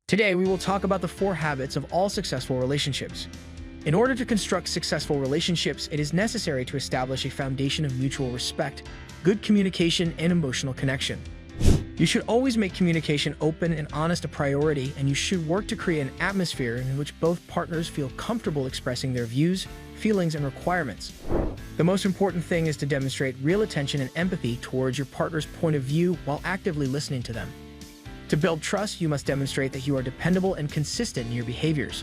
Today, we will talk about the 4 habits of all successful relationships. In order to construct successful relationships, it is necessary to establish a foundation of mutual respect, good communication, and emotional connection. You should always make communication open and honest a priority, and you should work to create an atmosphere in which both partners feel comfortable expressing their views, feelings, and requirements. The most important thing is to demonstrate real attention and empathy towards your partner's point of view while actively listening to them. To build trust, you must demonstrate that you are dependable and consistent in your behaviors.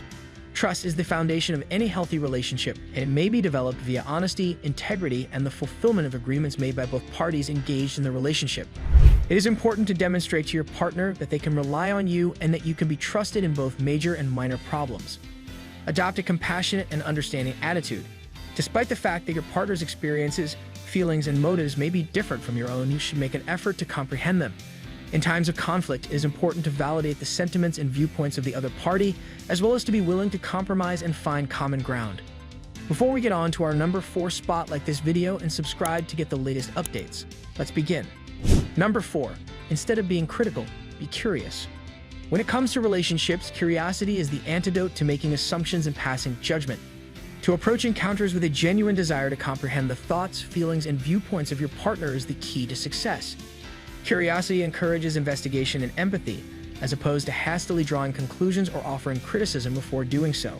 Trust is the foundation of any healthy relationship, and it may be developed via honesty, integrity, and the fulfillment of agreements made by both parties engaged in the relationship. It is important to demonstrate to your partner that they can rely on you and that you can be trusted in both major and minor problems. Adopt a compassionate and understanding attitude. Despite the fact that your partner's experiences, feelings, and motives may be different from your own, you should make an effort to comprehend them. In times of conflict, it is important to validate the sentiments and viewpoints of the other party, as well as to be willing to compromise and find common ground. Before we get on to our number 4 spot, like this video and subscribe to get the latest updates. Let's begin. Number 4. Instead of being critical, be curious. When it comes to relationships, curiosity is the antidote to making assumptions and passing judgment. To approach encounters with a genuine desire to comprehend the thoughts, feelings, and viewpoints of your partner is the key to success. Curiosity encourages investigation and empathy, as opposed to hastily drawing conclusions or offering criticism before doing so.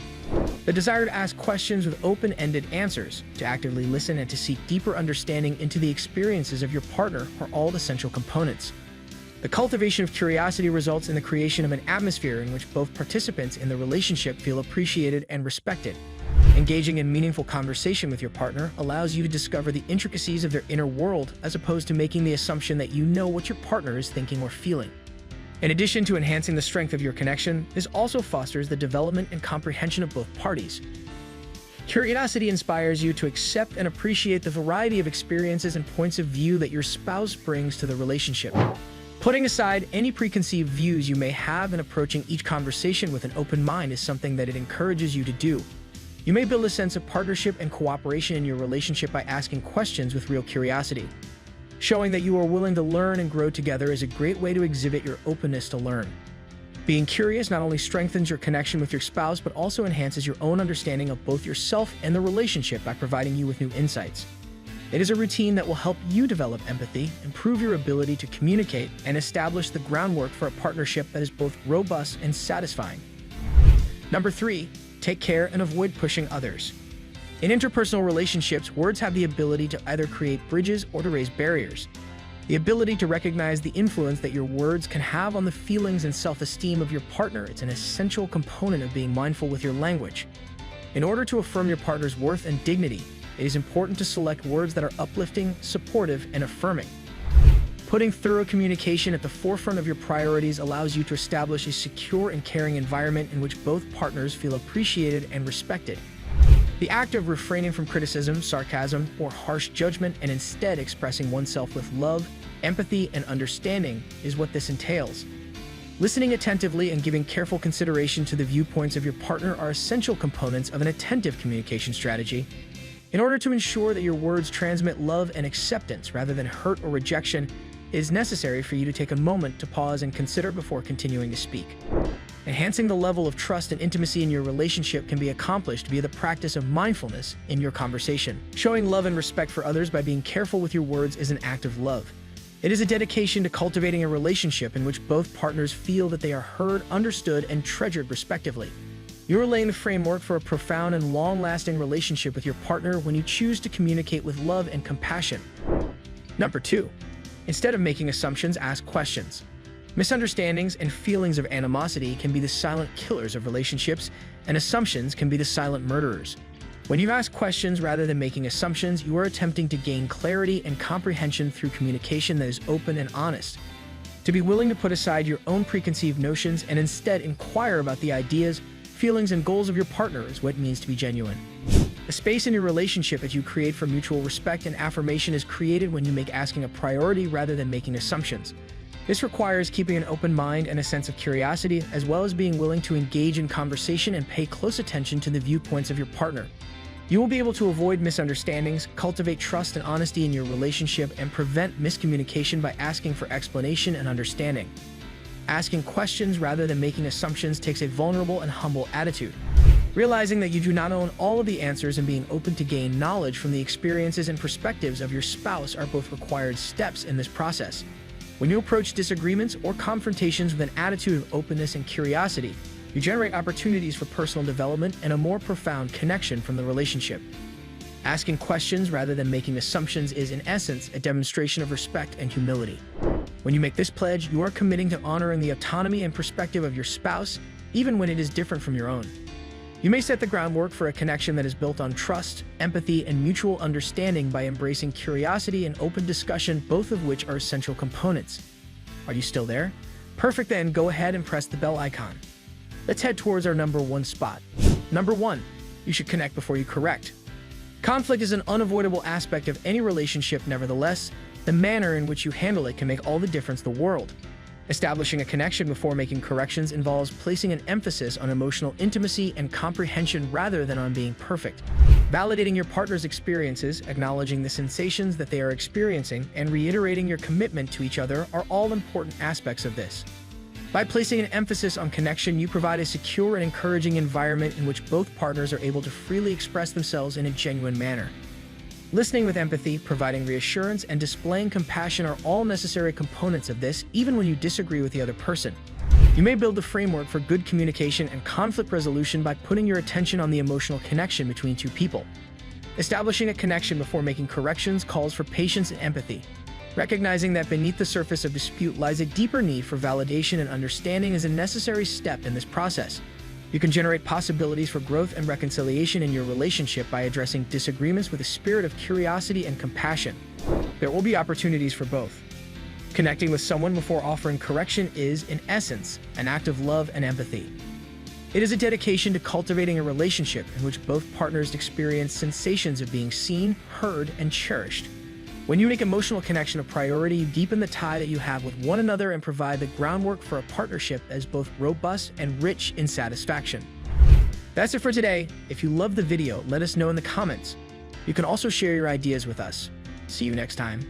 The desire to ask questions with open-ended answers, to actively listen, and to seek deeper understanding into the experiences of your partner are all essential components. The cultivation of curiosity results in the creation of an atmosphere in which both participants in the relationship feel appreciated and respected. Engaging in meaningful conversation with your partner allows you to discover the intricacies of their inner world, as opposed to making the assumption that you know what your partner is thinking or feeling. In addition to enhancing the strength of your connection, this also fosters the development and comprehension of both parties. Curiosity inspires you to accept and appreciate the variety of experiences and points of view that your spouse brings to the relationship. Putting aside any preconceived views you may have and approaching each conversation with an open mind is something that it encourages you to do. You may build a sense of partnership and cooperation in your relationship by asking questions with real curiosity. Showing that you are willing to learn and grow together is a great way to exhibit your openness to learn. Being curious not only strengthens your connection with your spouse, but also enhances your own understanding of both yourself and the relationship by providing you with new insights. It is a routine that will help you develop empathy, improve your ability to communicate, and establish the groundwork for a partnership that is both robust and satisfying. Number 3. Take care and avoid pushing others. In interpersonal relationships, words have the ability to either create bridges or to raise barriers. The ability to recognize the influence that your words can have on the feelings and self-esteem of your partner is an essential component of being mindful with your language. In order to affirm your partner's worth and dignity, it is important to select words that are uplifting, supportive, and affirming. Putting thorough communication at the forefront of your priorities allows you to establish a secure and caring environment in which both partners feel appreciated and respected. The act of refraining from criticism, sarcasm, or harsh judgment and instead expressing oneself with love, empathy, and understanding is what this entails. Listening attentively and giving careful consideration to the viewpoints of your partner are essential components of an attentive communication strategy. In order to ensure that your words transmit love and acceptance rather than hurt or rejection, it is necessary for you to take a moment to pause and consider before continuing to speak. Enhancing the level of trust and intimacy in your relationship can be accomplished via the practice of mindfulness in your conversation. Showing love and respect for others by being careful with your words is an act of love. It is a dedication to cultivating a relationship in which both partners feel that they are heard, understood, and treasured respectively. You are laying the framework for a profound and long-lasting relationship with your partner when you choose to communicate with love and compassion. Number 2. Instead of making assumptions, ask questions. Misunderstandings and feelings of animosity can be the silent killers of relationships, and assumptions can be the silent murderers. When you ask questions rather than making assumptions, you are attempting to gain clarity and comprehension through communication that is open and honest. To be willing to put aside your own preconceived notions and instead inquire about the ideas, feelings, and goals of your partner is what it means to be genuine. A space in your relationship that you create for mutual respect and affirmation is created when you make asking a priority rather than making assumptions. This requires keeping an open mind and a sense of curiosity, as well as being willing to engage in conversation and pay close attention to the viewpoints of your partner. You will be able to avoid misunderstandings, cultivate trust and honesty in your relationship, and prevent miscommunication by asking for explanation and understanding. Asking questions rather than making assumptions takes a vulnerable and humble attitude. Realizing that you do not own all of the answers and being open to gain knowledge from the experiences and perspectives of your spouse are both required steps in this process. When you approach disagreements or confrontations with an attitude of openness and curiosity, you generate opportunities for personal development and a more profound connection from the relationship. Asking questions rather than making assumptions is, in essence, a demonstration of respect and humility. When you make this pledge, you are committing to honoring the autonomy and perspective of your spouse, even when it is different from your own. You may set the groundwork for a connection that is built on trust, empathy, and mutual understanding by embracing curiosity and open discussion, both of which are essential components. Are you still there? Perfect, then go ahead and press the bell icon. Let's head towards our number 1 spot. Number 1, you should connect before you correct. Conflict is an unavoidable aspect of any relationship. Nevertheless, the manner in which you handle it can make all the difference in the world. Establishing a connection before making corrections involves placing an emphasis on emotional intimacy and comprehension rather than on being perfect. Validating your partner's experiences, acknowledging the sensations that they are experiencing, and reiterating your commitment to each other are all important aspects of this. By placing an emphasis on connection, you provide a secure and encouraging environment in which both partners are able to freely express themselves in a genuine manner. Listening with empathy, providing reassurance, and displaying compassion are all necessary components of this, even when you disagree with the other person. You may build the framework for good communication and conflict resolution by putting your attention on the emotional connection between two people. Establishing a connection before making corrections calls for patience and empathy. Recognizing that beneath the surface of dispute lies a deeper need for validation and understanding is a necessary step in this process. You can generate possibilities for growth and reconciliation in your relationship by addressing disagreements with a spirit of curiosity and compassion. There will be opportunities for both. Connecting with someone before offering correction is, in essence, an act of love and empathy. It is a dedication to cultivating a relationship in which both partners experience sensations of being seen, heard, and cherished. When you make emotional connection a priority, you deepen the tie that you have with one another and provide the groundwork for a partnership that is both robust and rich in satisfaction. That's it for today. If you loved the video, let us know in the comments. You can also share your ideas with us. See you next time.